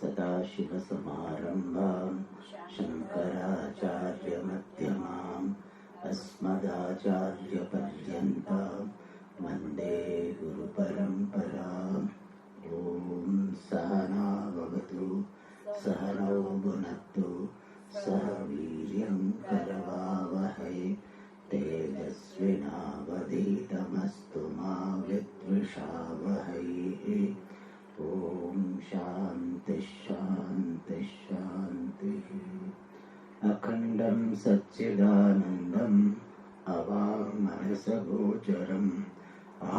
सदाशिवसमारम्भां शङ्कराचार्यमध्यमाम् अस्मदाचार्यपर्यन्तां वन्दे गुरुपरम्पराम्। ॐ सहना भवतु सहनौ भुनक्तु सह वीर्यं करवावहै तेजस्विनावधीतमस्तु मा विद्विषावहै। ॐ शान्ति शान्ति शान्तिः। अखण्डं सच्चिदानन्दम् अवाङ्मनसगोचरम्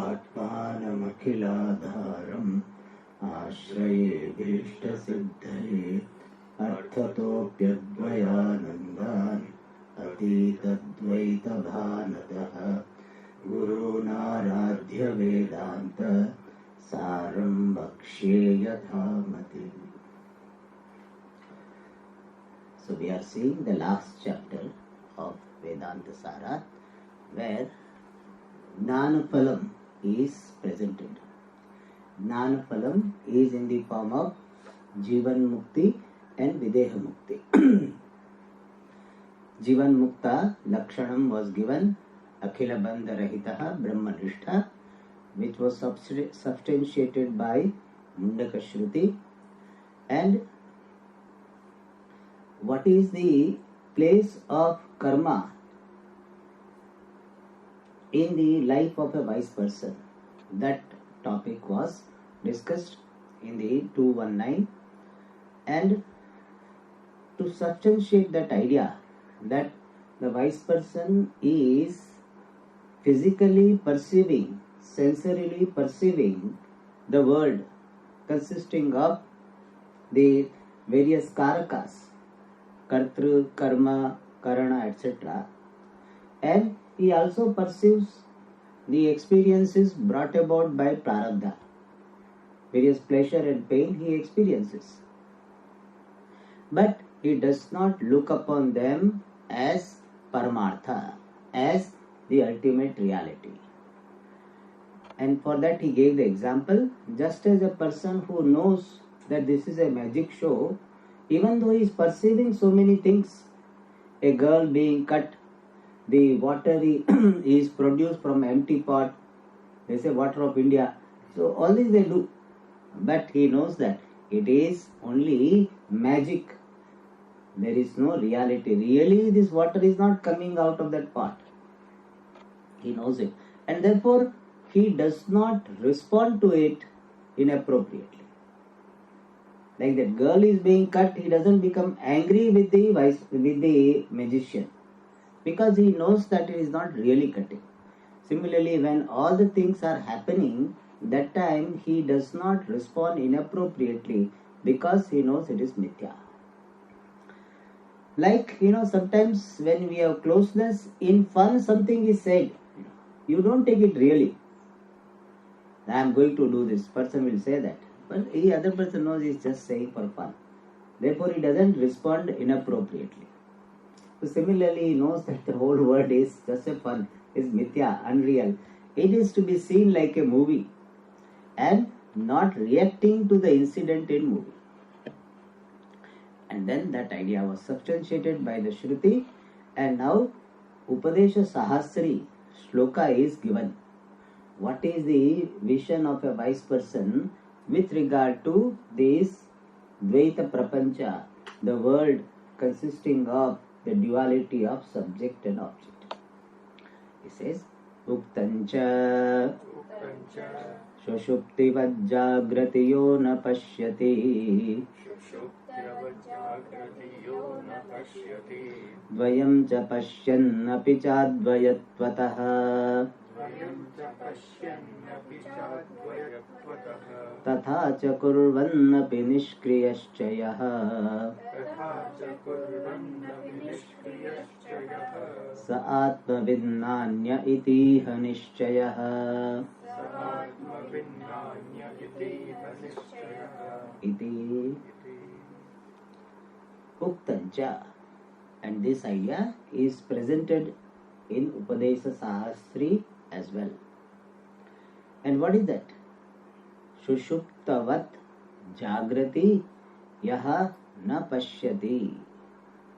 आत्मानमखिलाधारम् आश्रये भीष्टसिद्धये अर्थतोऽप्यद्वयानन्दान् अतीतद्वैतभानतः गुरूणाराध्य वेदान्त सारं वक्ष्ये यथामति. So we are seeing the last chapter of Vedanta Sara, where Jnanaphalam is presented. Jnanaphalam is in the form of Jivan Mukti and Videha Mukti. Jivan Mukta Lakshanam was given Akhila Bandha Rahitaha Brahmanistha, which was substantiated by Mundaka Shruti. And what is the place of karma in the life of a wise person? That topic was discussed in the 219. And to substantiate that idea that the wise person is physically perceiving, sensorily perceiving the world consisting of the various karakas, kartru, karma, karana, etc. And he also perceives the experiences brought about by prarabdha. Various pleasure and pain he experiences. But he does not look upon them as paramartha, as the ultimate reality. And for that he gave the example, just as a person who knows that this is a magic show, even though he is perceiving so many things, a girl being cut, the water is produced from an empty pot, they say water of India, so all this they do, but he knows that it is only magic. There is no reality. Really this water is not coming out of that pot. He knows it, and therefore he does not respond to it inappropriately. Like that girl is being cut, he doesn't become angry with the magician, because he knows that it is not really cutting. Similarly, when all the things are happening, that time he does not respond inappropriately, because he knows it is mithya. Like, sometimes when we have closeness, in fun something is said, you don't take it really. I am going to do this, person will say that, but the other person knows he is just saying for fun. Therefore he doesn't respond inappropriately. So similarly he knows that the whole world is just a fun, is mithya, unreal. It is to be seen like a movie and not reacting to the incident in movie. And then that idea was substantiated by the Shruti, and now Upadesha Sahasri Shloka is given. What is the vision of a wise person with regard to this Dvaita Prapancha, the world consisting of the duality of subject and object? He says, Uktancha Shushupti Vajjagratiyo na pashyati Dvayam cha pashyannapi chadvayatvatah तथा च कुर्वन्नपि निष्क्रियश्चयः स आत्मविन्नान्य इतीह निश्चयः. Iti Uktancha. And this idea is presented in Upadesha Sahasri as well. And what is that? Shushuptavat Jagrati यः न पश्यति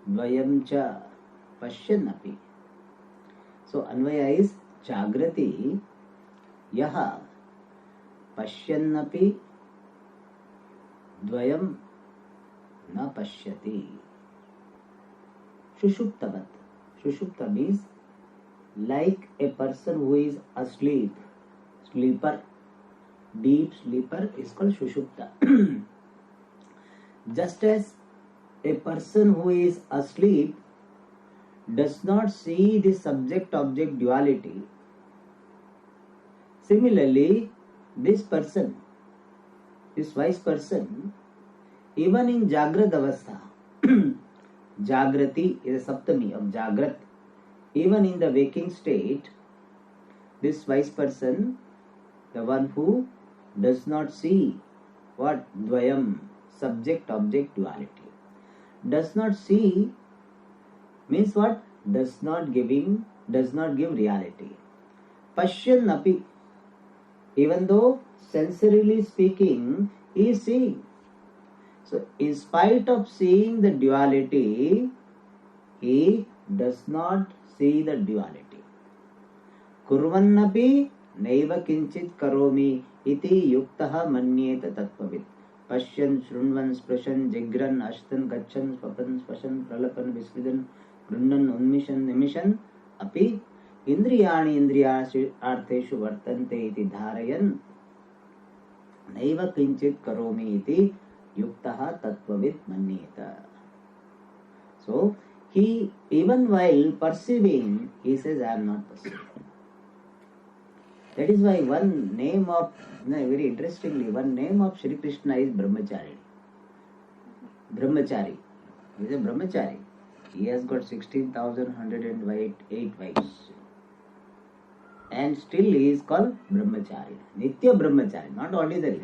द्वयं च पश्यन्नपि. So Anvaya is Jagrati Yaha Pashyannapi Dvayam Na Pashyati. Shushuptavat. Shushupta means like a person who is asleep. Sleeper. Deep sleeper is called Shushupta. Just as a person who is asleep does not see the subject-object duality, similarly, this person, this wise person, even in Jagrat Avastha, Jagrati is a Saptami of Jagrat, even in the waking state, this wise person, the one who does not see what Dvayam, subject-object duality, does not see means what? Does not give reality. Pashyannapi, even though sensorily speaking, he is seeing. So, in spite of seeing the duality, he does not see the duality. Kurvannapi naiva kinchit karomi iti yuktaha manyeta tattvavid. Pashyan, shrunvan, sprashan, jigran, ashtan, gachan, swapan, spashan, pralapan, visvidan, Grundan, Unmishan, Nimishan, Api, Indriyani, Indriyasu, Artheshu, Vartante, iti Dharayan, Naiva Kinchit Karomi, iti Yuktaha Tattvavit Manyeta. So, he, even while perceiving, he says, I am not perceiving. That is why one name of, very interestingly, one name of Shri Krishna is Brahmachari. Brahmachari. He is a Brahmachari. He has got 16,108 wives. And still he is called Brahmachari. Nitya Brahmachari, not ordinary.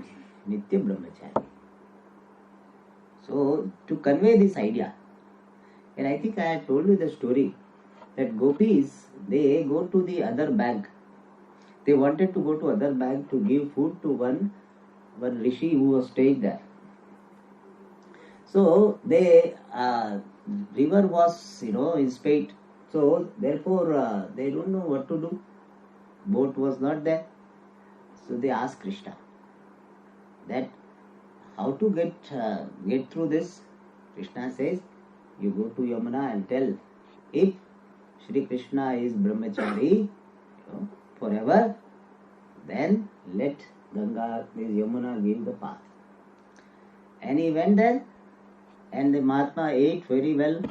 Nitya Brahmachari. So, to convey this idea, and I think I had told you the story that gopis, they go to the other bank. They wanted to go to other bank to give food to one rishi who was staying there. So, they river was, in spate. So, therefore, they don't know what to do. Boat was not there. So, they asked Krishna that how to get through this. Krishna says, you go to Yamuna and tell, if Shri Krishna is Brahmachari forever, then let Ganga, this Yamuna, give the path. And he went there. And the Mahatma ate very well.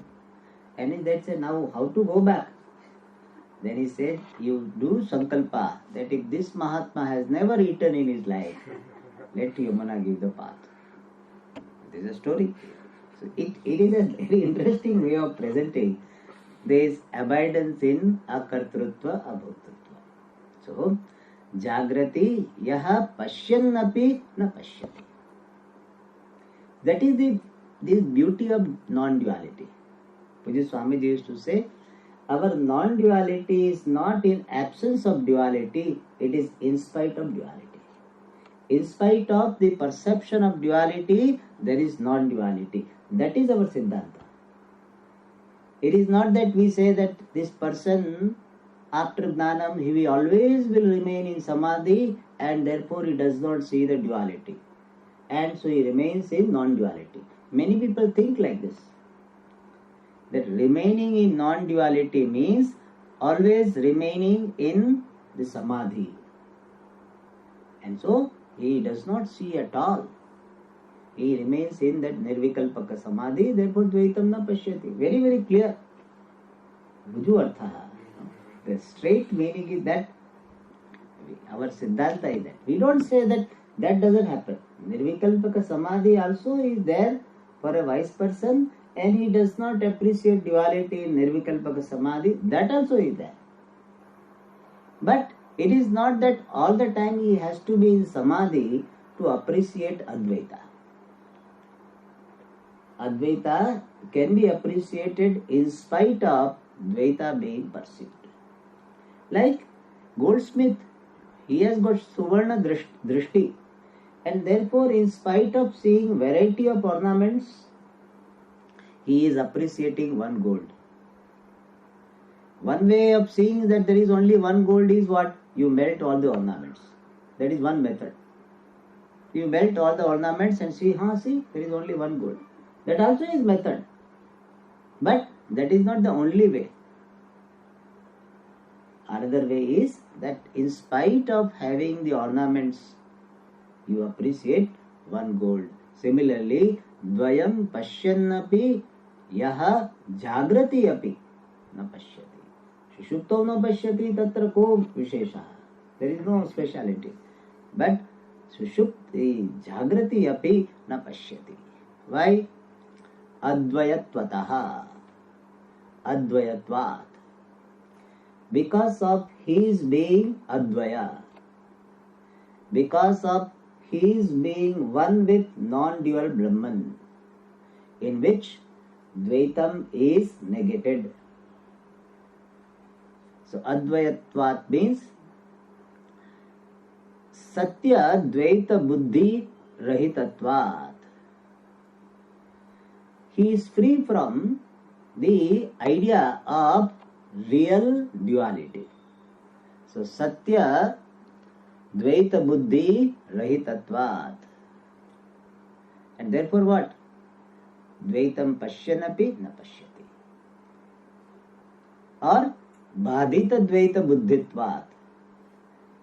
And they said, now how to go back? Then he said, you do sankalpa that if this Mahatma has never eaten in his life, let Yamuna give the path. This is a story. So it is a very interesting way of presenting this abidance in akartrutva abhutritva. So, Jagrati yaha pashyannapi na pashyati. That is the beauty of non-duality. Pujya Swamiji used to say, our non-duality is not in absence of duality, it is in spite of duality. In spite of the perception of duality, there is non-duality. That is our Siddhanta. It is not that we say that this person, after Jnanam, he always will remain in Samadhi and therefore he does not see the duality. And so he remains in non-duality. Many people think like this, that remaining in non-duality means always remaining in the Samadhi. And so, he does not see at all. He remains in that Nirvikalpaka Samadhi, therefore Dvaitam na Pashyati. Very, very clear. Ruju Artha. The straight meaning is that, our Siddhanta is that. We don't say that doesn't happen. Nirvikalpaka Samadhi also is there for a wise person, and he does not appreciate duality in Nirvikalpaka Samadhi, that also is there. But it is not that all the time he has to be in Samadhi to appreciate Advaita. Advaita can be appreciated in spite of Dvaita being perceived. Like goldsmith, he has got Suvarna Drishti. And therefore, in spite of seeing variety of ornaments, he is appreciating one gold. One way of seeing that there is only one gold is what? You melt all the ornaments. That is one method. You melt all the ornaments and see, see, there is only one gold. That also is method. But that is not the only way. Another way is that in spite of having the ornaments, you appreciate one gold. Similarly, dvayam pashyannapi yaha jagrati api na pashyati. Sushupto na pashyati tatra ko vishesha. There is no speciality. But sushupti jagrati api na pashyati. Why? Advayatvataha. Advayatvat. Because of his being Advaya. Because of his being one with non-dual Brahman, in which Dvaitam is negated. So Advayatvat means Satya Dvaita Buddhi Rahitatvat. He is free from the idea of real duality. So Satya Dvaita Buddhi Rahitatvat. And therefore what? Dvaitam Pashyanapi na Pashyati. Or Bhadita Dvaita Buddhitvat.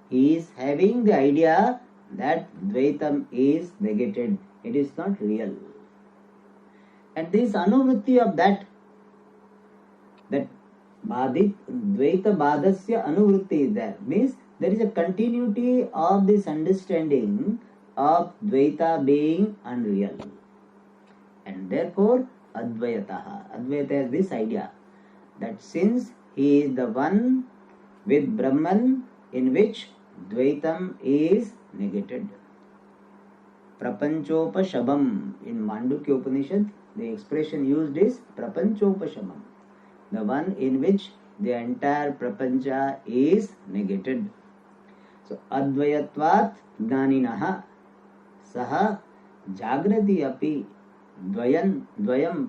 He is having the idea that Dvaitam is negated. It is not real. And this anuvritti of that Dvaita Bhadasya anuvritti is there. Means there is a continuity of this understanding of Dvaita being unreal. And therefore Advayataha. Advaita has this idea that since he is the one with Brahman in which Dvaitam is negated. Prapanchopashabam. In Mandukya Upanishad, the expression used is Prapanchopashabam. The one in which the entire Prapancha is negated. So Advayatvat Jnaninaha Saha Jagrati api Dvayam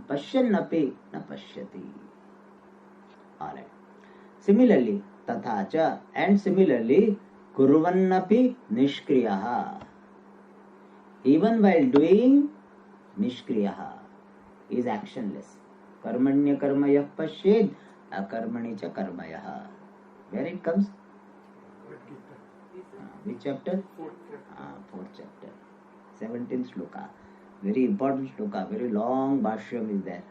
Pashyan na Pashyati. Alright. Similarly, Tathacha, and similarly, Kurvannapi Nishkriyaha. Even while doing, Nishkriyaha is actionless. Karmanya karmayah pashed akarmani cha karmayah. Where it comes? Which chapter? Fourth chapter. 17th sloka. Very important sloka. Very long bhashyam is there.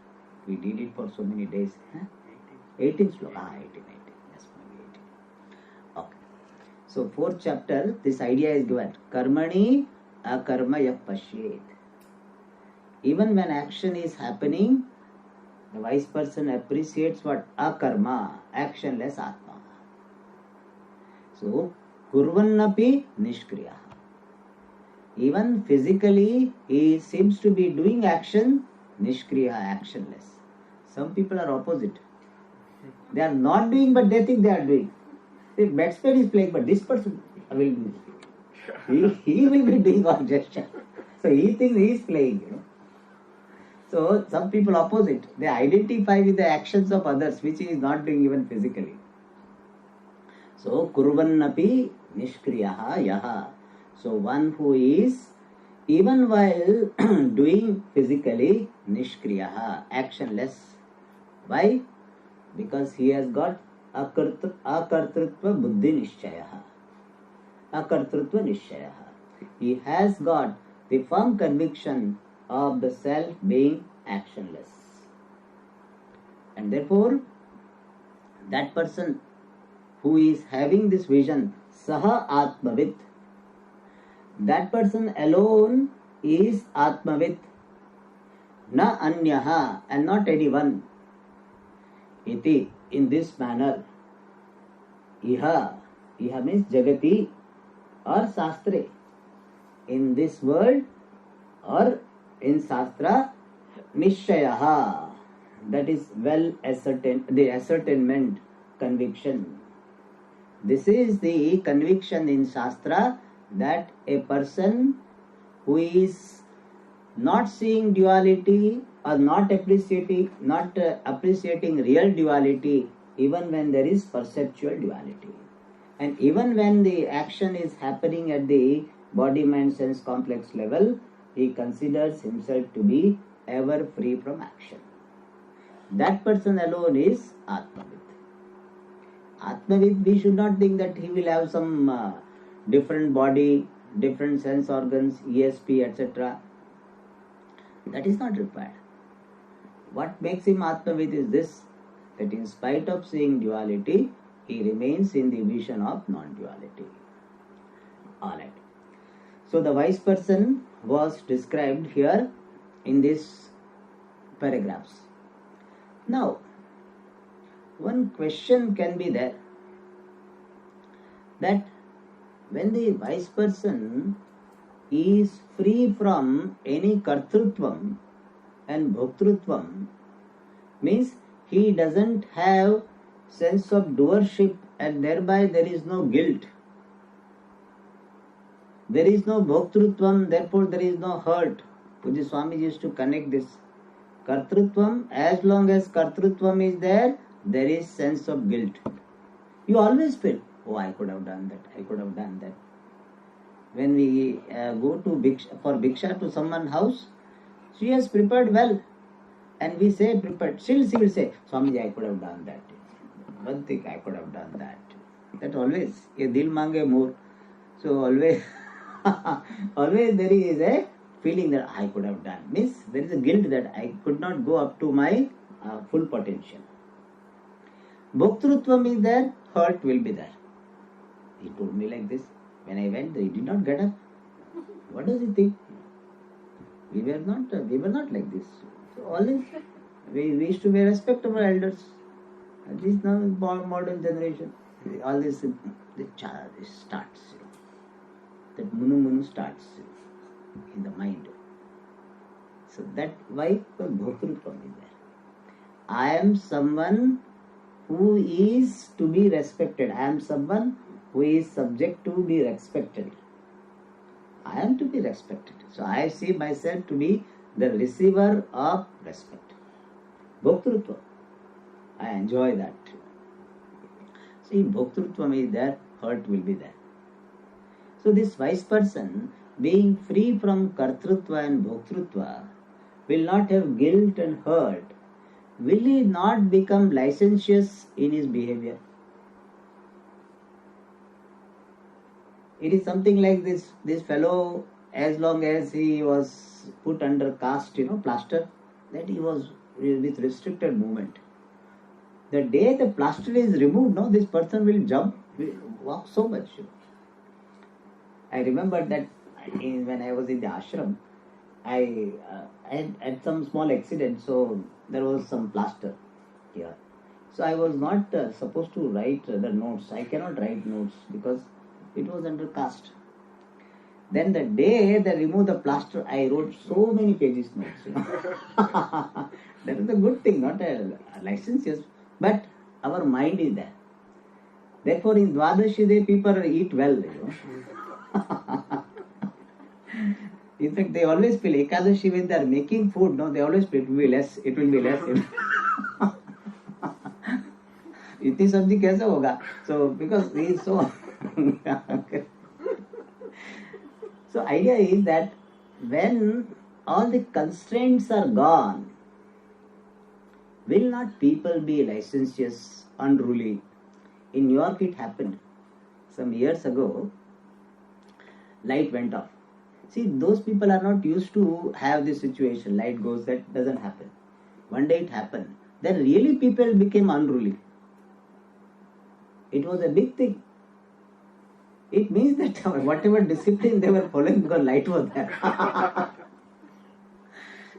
We did it for so many days. 18th sloka. 18. Yes, maybe 18. Okay. So fourth chapter, this idea is given. Karmani akarmayah pashed. Even when action is happening, the wise person appreciates what? Akarma, actionless Atma. So, Kurvannapi Nishkriya. Even physically, he seems to be doing action, Nishkriya, actionless. Some people are opposite. They are not doing, but they think they are doing. The batsman is playing, but this person will be. He will be doing all gesture. So, he thinks he is playing, So, some people opposite. They identify with the actions of others, which he is not doing even physically. So, Kurvannapi Nishkriyaha Yaha. So, one who is, even while doing physically, Nishkriyaha, actionless. Why? Because he has got Akartrutva Buddhi Nishchayaha. Akartrutva Nishchayaha. He has got the firm conviction of the self being actionless. And therefore, that person who is having this vision, Saha Atmavit, that person alone is Atmavit, na Anyaha, and not anyone. Iti, in this manner, Iha means Jagati or Sastre, in this world or in Shastra, Nishayaha, that is well ascertained, the ascertainment, conviction. This is the conviction in Shastra that a person who is not seeing duality or not appreciating real duality, even when there is perceptual duality, and even when the action is happening at the body mind sense complex level, he considers himself to be ever free from action. That person alone is Atmavid. Atmavid, we should not think that he will have some different body, different sense organs, ESP, etc. That is not required. What makes him Atmavid is this, that in spite of seeing duality, he remains in the vision of non-duality. Alright. So the wise person was described here in these paragraphs. Now, one question can be there, that when the wise person is free from any kartrutvam and bhoktrutvam, means he doesn't have sense of doership, and thereby there is no guilt. There is no bhoktrutvam, therefore there is no hurt. Pujya Swami used to connect this. Kartrutvam, as long as kartrutvam is there, there is sense of guilt. You always feel, oh, I could have done that, I could have done that. When we go to for Bhiksha to someone's house, she has prepared well, and we say prepared. Still she will say, Swamiji, I could have done that. One thing, I could have done that. That always, ye dil mange more. So always, always there is a feeling that I could have done. Means there is a guilt that I could not go up to my full potential. Bhoktrutvam is there, hurt will be there. He told me like this. When I went, he did not get up. What does he think? We were not like this. So always we used to be respectable elders. This now modern generation, all this starts. That munu starts in the mind. So that why bhoktrutvam is there. I am someone who is to be respected. I am someone who is subject to be respected. I am to be respected. So I see myself to be the receiver of respect. Bhoktrutva. I enjoy that. See, bhoktrutva is there, hurt will be there. So this wise person, being free from kartrutva and bhoktrutva, will not have guilt and hurt. Will he not become licentious in his behavior? It is something like this fellow, as long as he was put under caste, plaster, that he was with restricted movement. The day the plaster is removed, this person will jump, will walk so much. I remember that when I was in the ashram, I had some small accident, so there was some plaster here. So I was not supposed to write the notes. I cannot write notes because it was under caste. Then the day they removed the plaster, I wrote so many pages notes. That is a good thing, not a licentious, but our mind is there. Therefore, in Dwadashi day, people eat well. In fact, they always feel Ekadashi when they are making food, they always feel it will be less, it will be less. इतनी सब्जी कैसे होगा? So because he is so. So idea is that when all the constraints are gone, will not people be licentious, unruly? In New York it happened. Some years ago, light went off. See, those people are not used to have this situation. Light goes, that doesn't happen. One day it happened. Then really people became unruly. It was a big thing. It means that whatever discipline they were following, because light was there.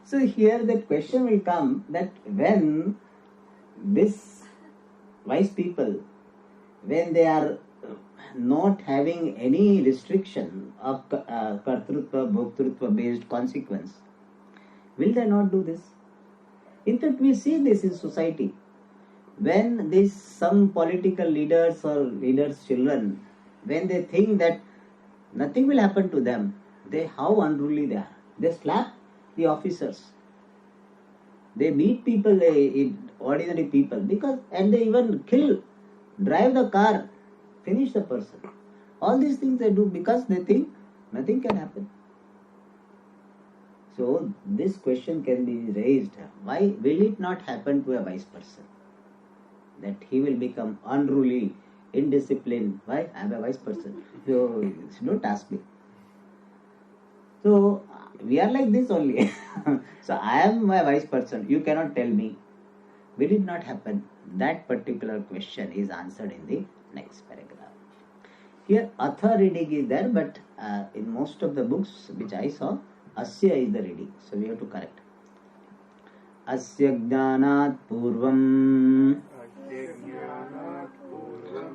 So here the question will come that when this wise people, when they are not having any restriction of kartrutva, bhoktrutva based consequence, will they not do this? In fact, we see this in society. When some political leaders or leaders' children, when they think that nothing will happen to them, how unruly they are. They slap the officers. They beat people, ordinary people, and they even drive the car, finish the person. All these things they do because they think nothing can happen. So this question can be raised. Why will it not happen to a wise person? That he will become unruly, indisciplined. Why? I am a wise person. So don't ask me. So we are like this only. So I am a wise person. You cannot tell me. Will it not happen? That particular question is answered in the next paragraph. Here Atha reading is there, but in most of the books which I saw, Asya is the reading. So we have to correct. Asya jnanat purvam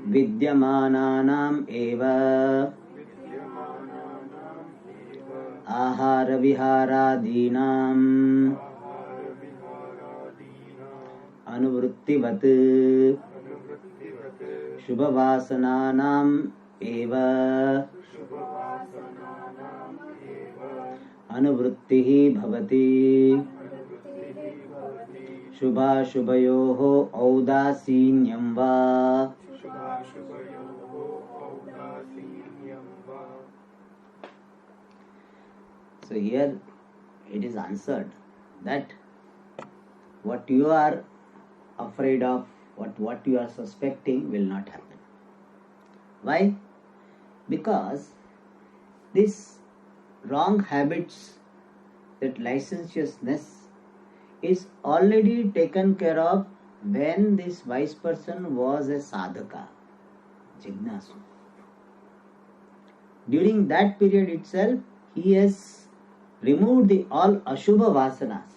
vidyamananam eva ahara viharadinam anuvrittivat shubhavasananam eva anuvrittihi bhavati shubhashubhayoho audasinyam va. So here it is answered that what you are afraid of, what you are suspecting will not happen. Why? Because this wrong habits, that licentiousness is already taken care of when this wise person was a sadhaka, jignasu. During that period itself, he has removed all ashubha vasanas,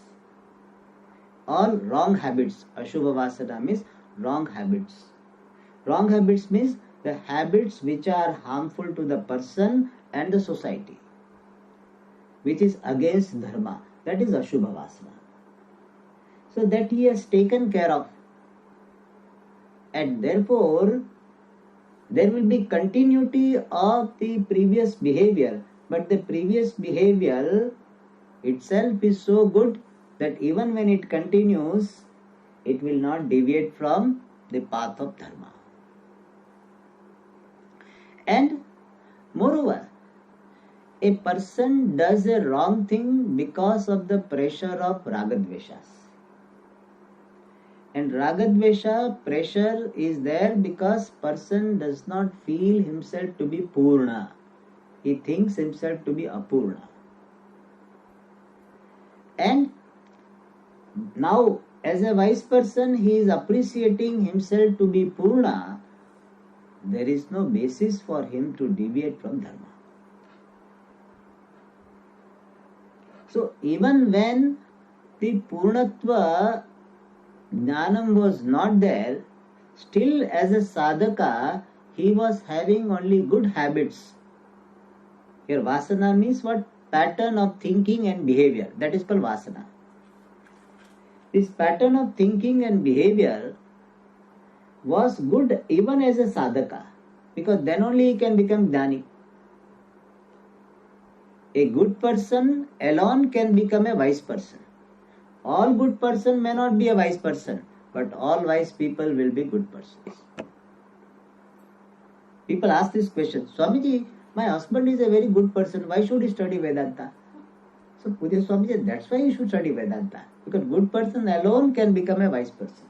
all wrong habits. Ashubha vasana means wrong habits. Wrong habits means the habits which are harmful to the person and the society, which is against dharma. That is ashubha vasana. So that he has taken care of. And therefore, there will be continuity of the previous behavior. But the previous behavior itself is so good that even when it continues, it will not deviate from the path of dharma. And moreover, a person does a wrong thing because of the pressure of ragadveshas. And ragadvesha pressure is there because person does not feel himself to be purna. He thinks himself to be apurna. And now, as a wise person, he is appreciating himself to be purna. There is no basis for him to deviate from dharma. So, even when the purnatva jnanam was not there, still as a sadhaka, he was having only good habits. Here vasana means what? Pattern of thinking and behavior. That is called vasana. This pattern of thinking and behavior was good even as a sadhaka, because then only he can become jnani. A good person alone can become a wise person. All good person may not be a wise person, but all wise people will be good persons. People ask this question, Swamiji, my husband is a very good person, why should he study Vedanta? So Pujya Swamiji, that's why you should study Vedanta, because good person alone can become a wise person.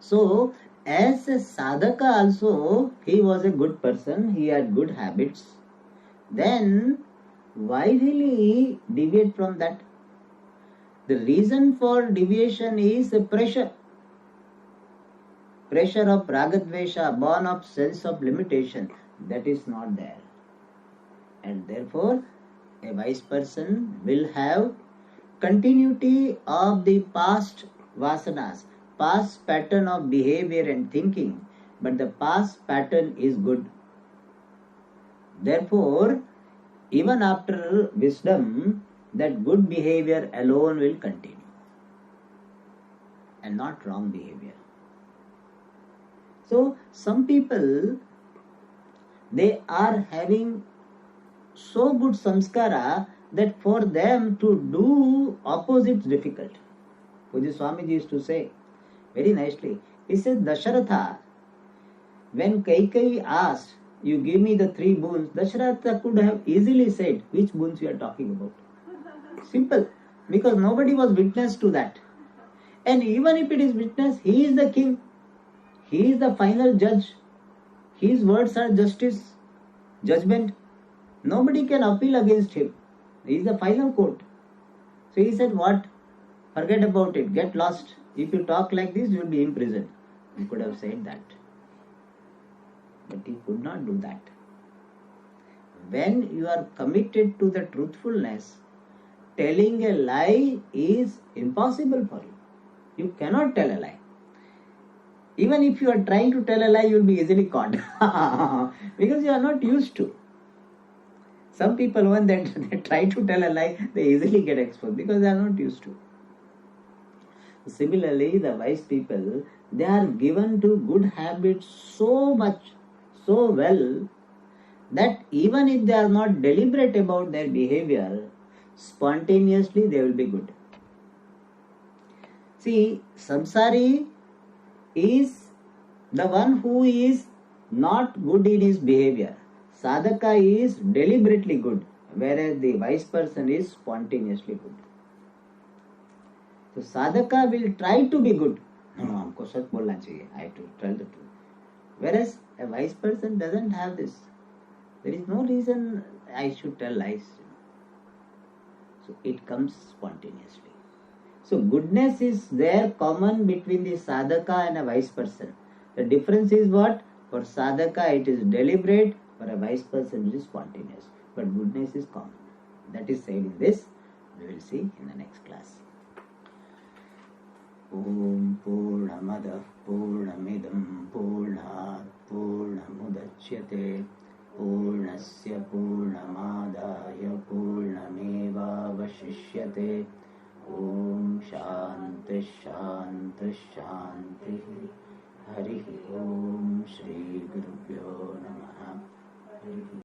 So as a sadhaka also, he was a good person, he had good habits. Then why really deviate from that? The reason for deviation is the pressure. Pressure of ragadvesha, born of sense of limitation, that is not there. And therefore, a wise person will have continuity of the past vasanas, past pattern of behavior and thinking, but the past pattern is good. Therefore, even after wisdom, that good behavior alone will continue and not wrong behavior. So some people, they are having so good samskara that for them to do opposite is difficult. Puja Swamiji used to say very nicely. He says, Dasharatha, when Kaikeyi asked, you give me the 3 boons, Dasharatha could have easily said which boons you are talking about. Simple. Because nobody was witness to that. And even if it is witness, he is the king. He is the final judge. His words are justice, judgment. Nobody can appeal against him. He is the final court. So he said, what? Forget about it. Get lost. If you talk like this, you will be imprisoned. He could have said that. But he could not do that. When you are committed to the truthfulness, telling a lie is impossible for you. You cannot tell a lie. Even if you are trying to tell a lie, you will be easily caught. Because you are not used to. Some people, when they try to tell a lie, they easily get exposed because they are not used to. Similarly, the wise people, they are given to good habits so much, so well, that even if they are not deliberate about their behavior, spontaneously they will be good. See, samsari is the one who is not good in his behavior. Sadhaka is deliberately good, whereas the wise person is spontaneously good. So sadhaka will try to be good. No, हमको सच बोलना चाहिए. I have to tell the truth. Whereas a wise person doesn't have this. There is no reason I should tell lies. So it comes spontaneously. So goodness is there common between the sadhaka and a wise person. The difference is what? For sadhaka it is deliberate, for a wise person it is spontaneous. But goodness is common. That is said in this. We will see in the next class. Om Purnamada Purnamidam Purnat Purnamudachyate Purnasya Purnamadaya Purnameva Vashishyate. Om Shanti Shanti Shanti. Hari Om Shri Gurubhyo Namaha.